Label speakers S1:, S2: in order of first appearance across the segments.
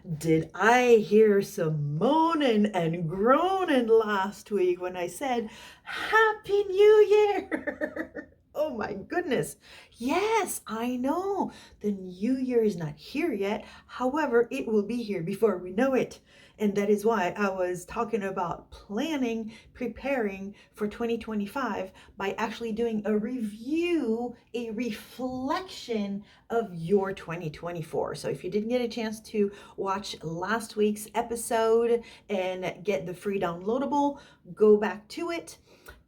S1: Did I hear some moaning and groaning last week when I said, Happy New Year? Oh my goodness. Yes, I know. The new year is not here yet. However, it will be here before we know it. And that is why I was talking about planning, preparing for 2025 by actually doing a review, a reflection of your 2024. So if you didn't get a chance to watch last week's episode and get the free downloadable, go back to it.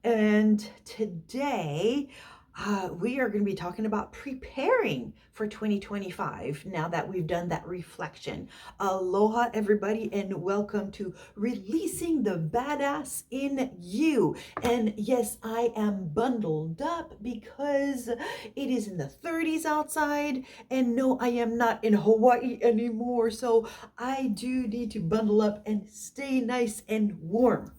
S1: And today, we are going to be talking about preparing for 2025 now that we've done that reflection. Aloha, everybody, and welcome to Releasing the Badass in You. And yes, I am bundled up because it is in the 30s outside. And no, I am not in Hawaii anymore. So I do need to bundle up and stay nice and warm.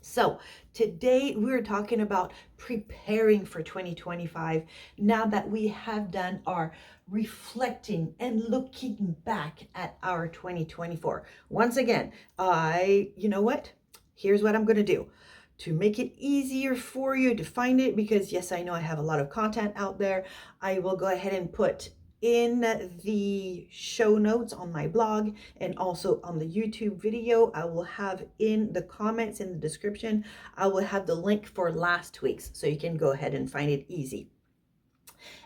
S1: So today we're talking about preparing for 2025 now that we have done our reflecting and looking back at our 2024. Once again, you know what? Here's what I'm going to do to make it easier for you to find it, because yes, I know I have a lot of content out there. I will go ahead and put in the show notes on my blog and also on the YouTube video. I will have in the comments in the description, I will have the link for last week's, so you can go ahead and find it easy.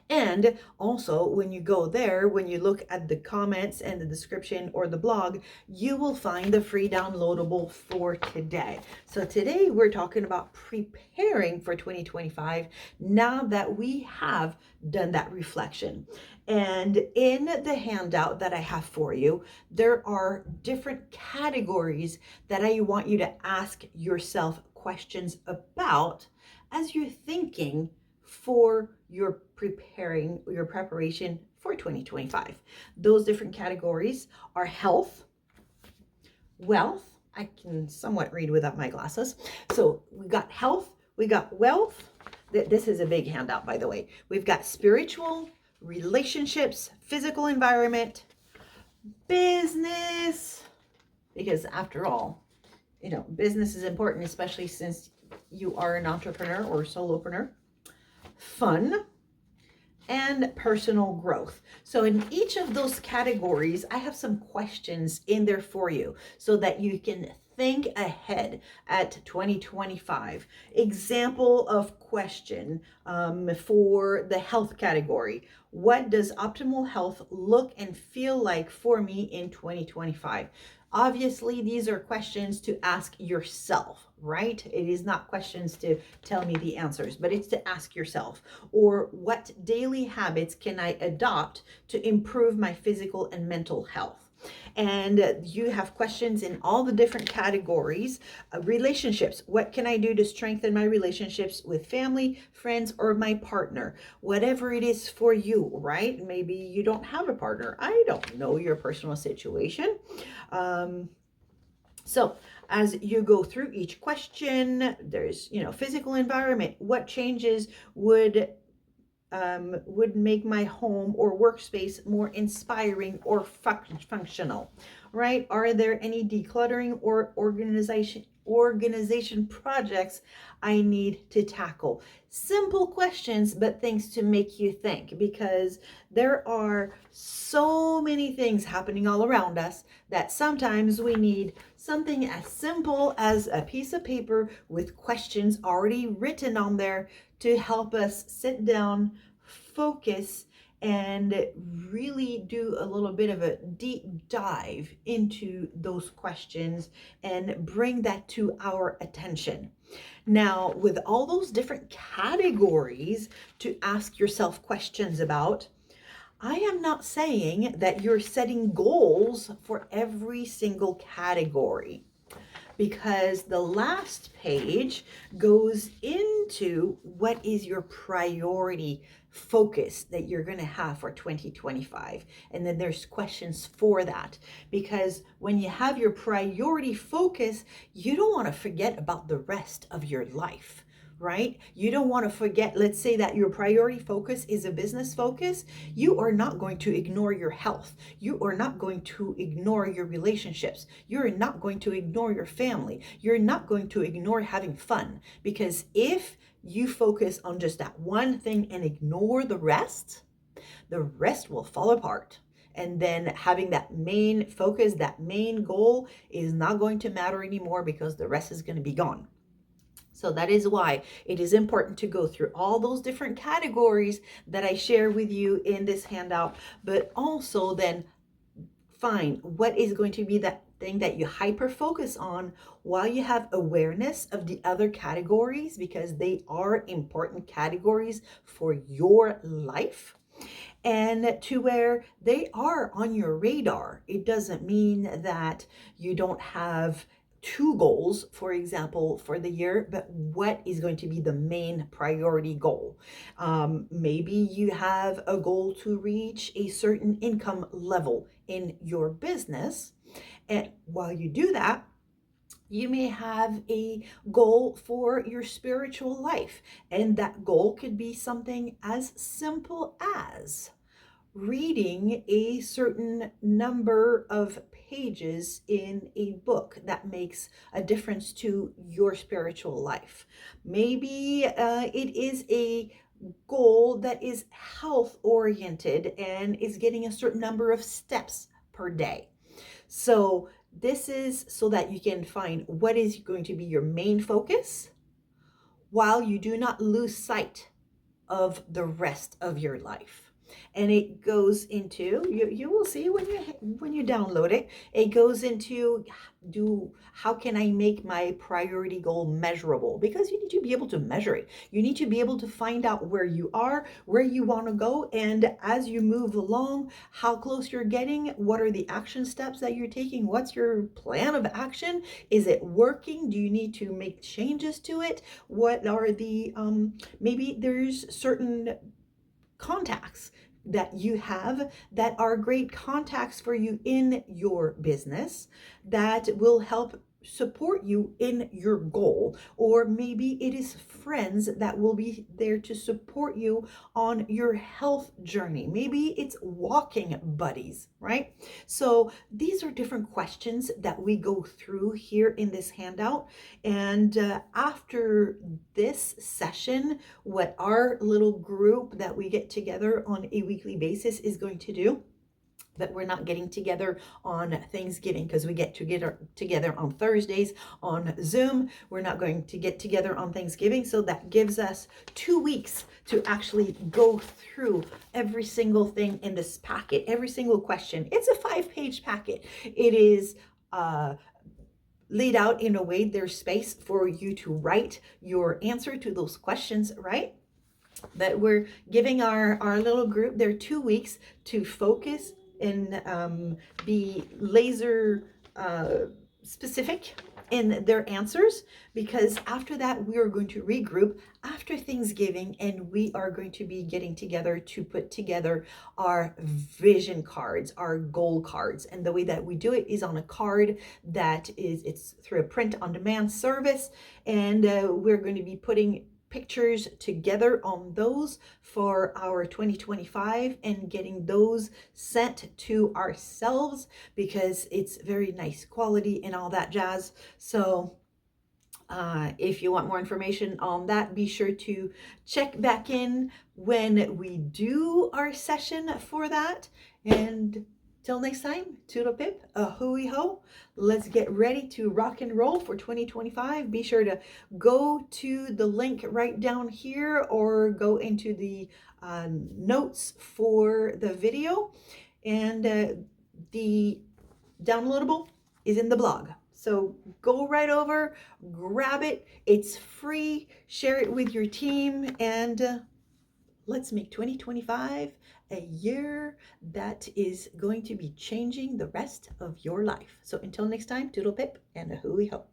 S1: And also, when you go there, when you look at the comments and the description or the blog, you will find the free downloadable for today. So today we're talking about preparing for 2025 now that we have done that reflection. And in the handout that I have for you, there are different categories that I want you to ask yourself questions about as you're thinking for your preparation for 2025. Those different categories are health, wealth. I can somewhat read without my glasses. So we got health, we got wealth. This is a big handout, by the way. We've got spiritual, relationships, physical environment, business, because after all, business is important, especially since you are an entrepreneur or solopreneur. Fun, and personal growth. So in each of those categories, I have some questions in there for you so that you can think ahead at 2025. Example of question for the health category. What does optimal health look and feel like for me in 2025? Obviously, these are questions to ask yourself, right? It is not questions to tell me the answers, but it's to ask yourself. Or what daily habits can I adopt to improve my physical and mental health? And you have questions in all the different categories. Relationships. What can I do to strengthen my relationships with family, friends, or my partner? Whatever it is for you, right? Maybe you don't have a partner. I don't know your personal situation. So as you go through each question, there's, physical environment. What changes would make my home or workspace more inspiring or functional, right? Are there any decluttering or organization projects I need to tackle? Simple questions, but things to make you think, because there are so many things happening all around us that sometimes we need something as simple as a piece of paper with questions already written on there to help us sit down, focus, and really do a little bit of a deep dive into those questions and bring that to our attention. Now, with all those different categories to ask yourself questions about, I am not saying that you're setting goals for every single category, because the last page goes into what is your priority focus that you're going to have for 2025. And then there's questions for that, because when you have your priority focus, you don't want to forget about the rest of your life. right? You don't want to forget, let's say that your priority focus is a business focus. You are not going to ignore your health. You are not going to ignore your relationships. You're not going to ignore your family. You're not going to ignore having fun. Because if you focus on just that one thing and ignore the rest will fall apart. And then having that main focus, that main goal is not going to matter anymore because the rest is going to be gone. So that is why it is important to go through all those different categories that I share with you in this handout, but also then find what is going to be that thing that you hyper focus on while you have awareness of the other categories, because they are important categories for your life, and to where they are on your radar. It doesn't mean that you don't have two goals, for example, for the year, but what is going to be the main priority goal? Maybe you have a goal to reach a certain income level in your business. And while you do that, you may have a goal for your spiritual life. And that goal could be something as simple as reading a certain number of pages in a book that makes a difference to your spiritual life. Maybe it is a goal that is health oriented and is getting a certain number of steps per day. So this is so that you can find what is going to be your main focus while you do not lose sight of the rest of your life. And it goes into, you will see when you download it, it goes into how can I make my priority goal measurable? Because you need to be able to measure it. You need to be able to find out where you are, where you want to go, and as you move along, how close you're getting, what are the action steps that you're taking, what's your plan of action, is it working, do you need to make changes to it, what are the maybe there's certain contacts that you have that are great contacts for you in your business that will help support you in your goal, or maybe it is friends that will be there to support you on your health journey. Maybe it's walking buddies, right? So these are different questions that we go through here in this handout. And after this session, what our little group that we get together on a weekly basis is going to do, that we're not getting together on Thanksgiving because we get together on Thursdays on Zoom. We're not going to get together on Thanksgiving. So that gives us 2 weeks to actually go through every single thing in this packet, every single question. It's a 5-page packet. It is laid out in a way there's space for you to write your answer to those questions, right? That we're giving our little group their 2 weeks to focus and be laser specific in their answers, because after that we are going to regroup after Thanksgiving and we are going to be getting together to put together our vision cards, our goal cards. And the way that we do it is on a card that it's through a print on demand service, and we're going to be putting pictures together on those for our 2025 and getting those sent to ourselves because it's very nice quality and all that jazz. So if you want more information on that, be sure to check back in when we do our session for that. And till next time, toodle pip, a hooey ho. Let's get ready to rock and roll for 2025. Be sure to go to the link right down here or go into the notes for the video. And the downloadable is in the blog. So go right over, grab it. It's free. Share it with your team, and let's make 2025 a year that is going to be changing the rest of your life. So until next time, toodle pip and a hooey ho.